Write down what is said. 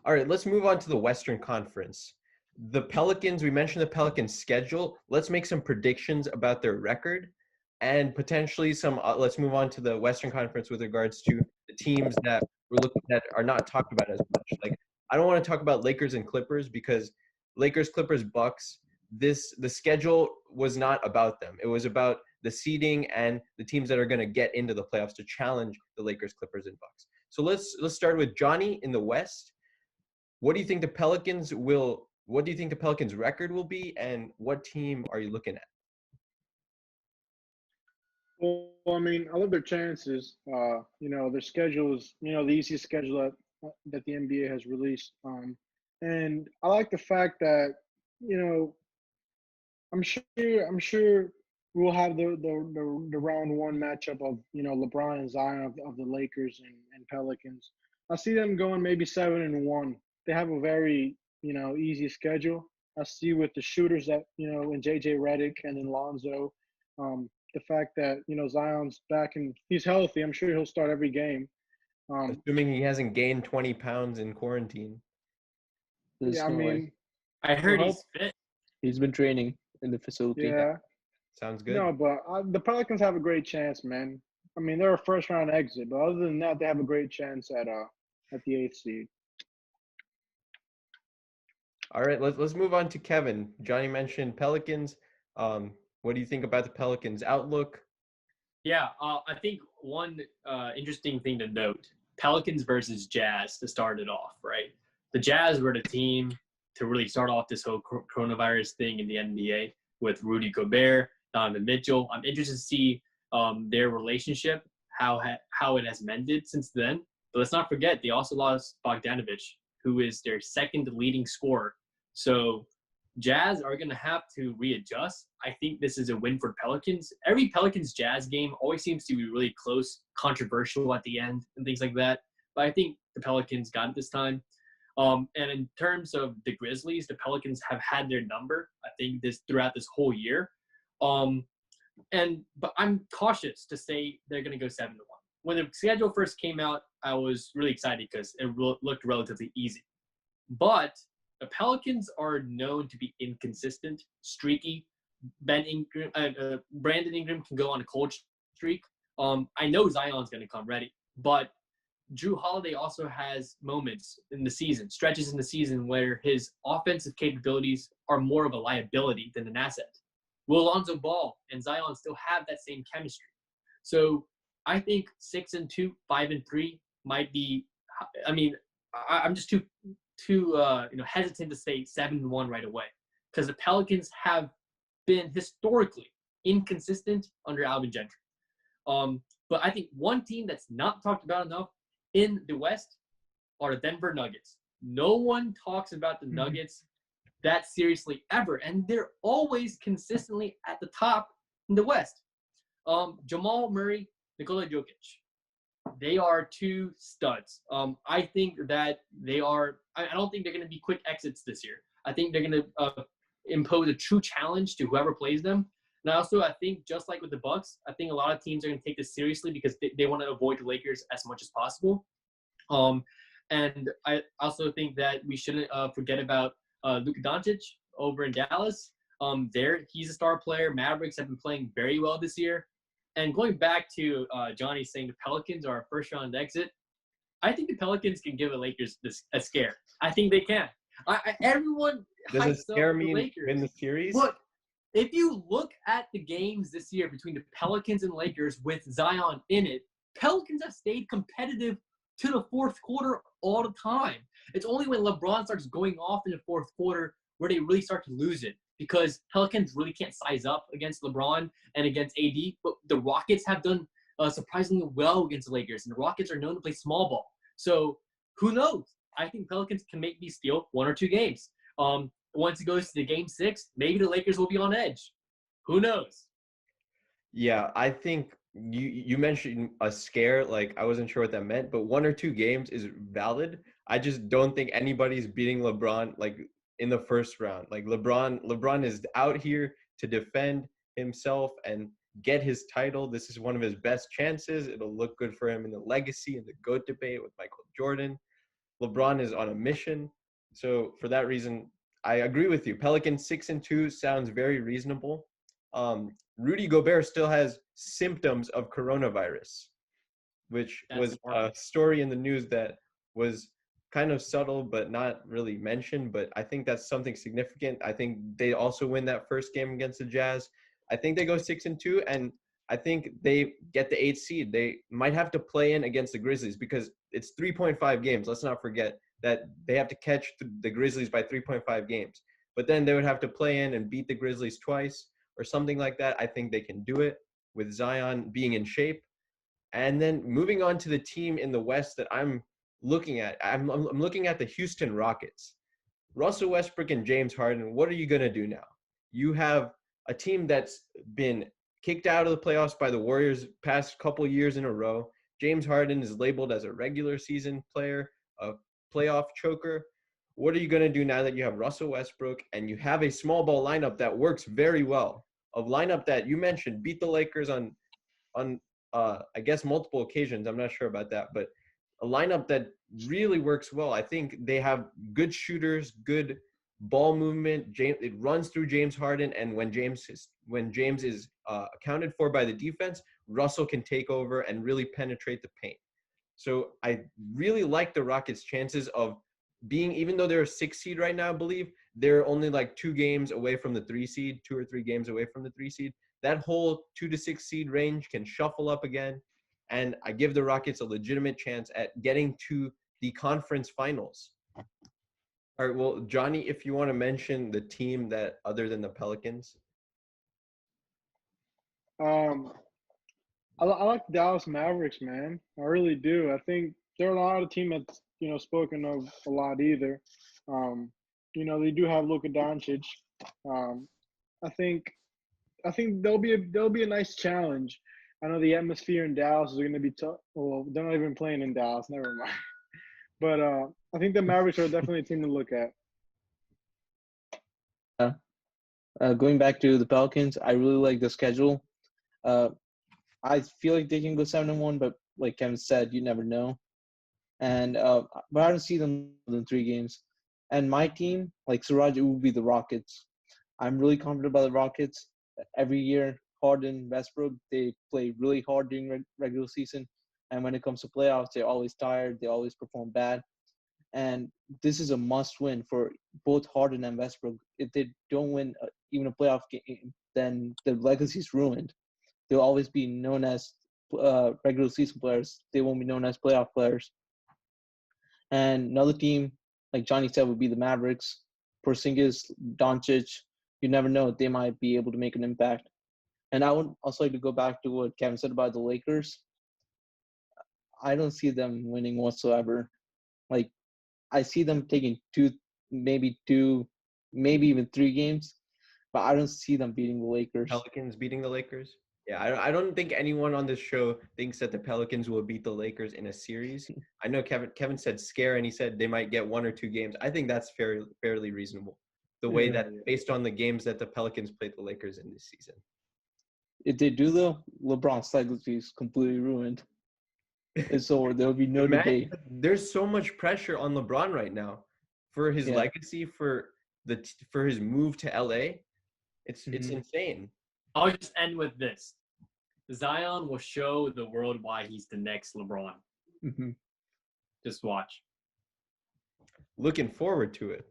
All right, let's move on to the Western Conference. The Pelicans, we mentioned the Pelicans' schedule. Let's make some predictions about their record and potentially some. Let's move on to the Western Conference with regards to the teams that we're looking at are not talked about as much. Like, I don't want to talk about Lakers and Clippers because Lakers, Clippers, Bucks. The schedule was not about them. It was about the seeding and the teams that are going to get into the playoffs to challenge the Lakers, Clippers, and Bucks. So let's start with Johnny in the West. What do you think the Pelicans will? What do you think the Pelicans' record will be, and what team are you looking at? Well, I mean, I love their chances. Their schedule is, the easiest schedule that the NBA has released. And I like the fact that, you know, I'm sure we'll have the round one matchup of LeBron and Zion of the Lakers and Pelicans. I see them going maybe 7-1. They have a very easy schedule. I see with the shooters that in JJ Redick and in Lonzo, the fact that Zion's back and he's healthy. I'm sure he'll start every game. Assuming he hasn't gained 20 pounds in quarantine. Yeah, There's I no way. mean, I heard Well, he's fit. He's been training in the facility. yeah. Sounds good. No, but the Pelicans have a great chance, man. I mean, they're a first round exit, but other than that, they have a great chance at the eighth seed. All right, let's move on to Kevin. Johnny mentioned Pelicans. What do you think about the Pelicans' outlook? Yeah, I think one interesting thing to note, Pelicans versus Jazz to start it off, right? The Jazz were the team to really start off this whole coronavirus thing in the NBA with Rudy Gobert, Donovan Mitchell. I'm interested to see their relationship, how it has mended since then. But let's not forget, they also lost Bogdanovich, who is their second leading scorer. So Jazz are going to have to readjust. I think this is a win for Pelicans. Every Pelicans-Jazz game always seems to be really close, controversial at the end, and things like that. But I think the Pelicans got it this time. And in terms of the Grizzlies, the Pelicans have had their number, I think, throughout this whole year. But I'm cautious to say they're going to go 7-1. When the schedule first came out, I was really excited because it looked relatively easy. But the Pelicans are known to be inconsistent, streaky. Brandon Ingram can go on a cold streak. I know Zion's going to come ready, but Drew Holiday also has moments in the season, stretches in the season where his offensive capabilities are more of a liability than an asset. Will Lonzo Ball and Zion still have that same chemistry? So I think 6-2, 5-3 might be. I mean, I'm just too hesitant to say 7-1 right away because the Pelicans have been historically inconsistent under Alvin Gentry. But I think one team that's not talked about enough in the West are the Denver Nuggets. No one talks about the Nuggets that seriously ever, and they're always consistently at the top in the West. Jamal Murray, Nikola Jokic. They are two studs. I think that they are – I don't think they're going to be quick exits this year. I think they're going to impose a true challenge to whoever plays them. And I think just like with the Bucks, I think a lot of teams are going to take this seriously because they want to avoid the Lakers as much as possible. And I also think that we shouldn't forget about Luka Doncic over in Dallas. He's a star player. Mavericks have been playing very well this year. And going back to Johnny saying the Pelicans are a first-round exit, I think the Pelicans can give the Lakers a scare. I think they can. Everyone Does hypes it scare up the me Lakers. win the series? Look, if you look at the games this year between the Pelicans and Lakers with Zion in it, Pelicans have stayed competitive to the fourth quarter all the time. It's only when LeBron starts going off in the fourth quarter where they really start to lose it because Pelicans really can't size up against LeBron and against AD. But the Rockets have done surprisingly well against the Lakers, and the Rockets are known to play small ball. So who knows? I think Pelicans can maybe steal 1 or 2 games. Once it goes to the game 6, maybe the Lakers will be on edge. Who knows? Yeah, I think you mentioned a scare. Like, I wasn't sure what that meant, but 1 or 2 games is valid. I just don't think anybody's beating LeBron like in the first round. Like LeBron is out here to defend himself and get his title. This is one of his best chances. It'll look good for him in the legacy and the GOAT debate with Michael Jordan. LeBron is on a mission. So for that reason, I agree with you. Pelicans 6-2 sounds very reasonable. Rudy Gobert still has symptoms of coronavirus, which That's was horrible. a story in the news that was kind of subtle but not really mentioned. But I think that's something significant. I think they also win that first game against the Jazz. I think they go 6-2, and I think they get the 8th seed. They might have to play in against the Grizzlies because it's 3.5 games. Let's not forget that they have to catch the Grizzlies by 3.5 games. But then they would have to play in and beat the Grizzlies twice or something like that. I think they can do it with Zion being in shape. And then moving on to the team in the West that I'm looking at, I'm looking at the Houston Rockets. Russell Westbrook and James Harden, what are you going to do now? You have a team that's been kicked out of the playoffs by the Warriors past couple years in a row. James Harden is labeled as a regular season player, a playoff choker. What are you going to do now that you have Russell Westbrook and you have a small ball lineup that works very well? A lineup that you mentioned beat the Lakers on I guess multiple occasions. I'm not sure about that, but a lineup that really works well. I think they have good shooters, good ball movement. It runs through James Harden, and when James is accounted for by the defense, Russell can take over and really penetrate the paint. So I really like the Rockets' chances of being, even though they're a 6 seed right now, I believe they're only like 2 games away from the 3 seed, 2 or 3 games away from the 3 seed. That whole 2 to 6 seed range can shuffle up again. And I give the Rockets a legitimate chance at getting to the conference finals. All right, well, Johnny, if you want to mention the team that other than the Pelicans. I like the Dallas Mavericks, man. I really do. I think they're not a team that's spoken of a lot either. They do have Luka Doncic. I think there'll be a nice challenge. I know the atmosphere in Dallas is going to be tough. Well, they're not even playing in Dallas. Never mind. But I think the Mavericks are definitely a team to look at. Going back to the Pelicans, I really like the schedule. I feel like they can go 7-1, but like Kevin said, you never know. And but I don't see them more than 3 games. And my team, like Suraj, it would be the Rockets. I'm really confident about the Rockets. Every year, Harden, Westbrook, they play really hard during regular season, and when it comes to playoffs, they're always tired. They always perform bad. And this is a must-win for both Harden and Westbrook. If they don't win even a playoff game, then the legacy is ruined. They'll always be known as regular season players. They won't be known as playoff players. And another team, like Johnny said, would be the Mavericks. Porzingis, Doncic, you never know. They might be able to make an impact. And I would also like to go back to what Kevin said about the Lakers. I don't see them winning whatsoever. Like, I see them taking 2, maybe even 3 games, but I don't see them beating the Lakers. Pelicans beating the Lakers? Yeah, I don't think anyone on this show thinks that the Pelicans will beat the Lakers in a series. I know Kevin said scare, and he said they might get 1 or 2 games. I think that's fairly reasonable. The way that, based on the games that the Pelicans played the Lakers in this season. If they do, though, LeBron's legacy is completely ruined. And so there will be no debate. There's so much pressure on LeBron right now for his legacy, for his move to LA. It's insane. I'll just end with this. Zion will show the world why he's the next LeBron. Mm-hmm. Just watch. Looking forward to it.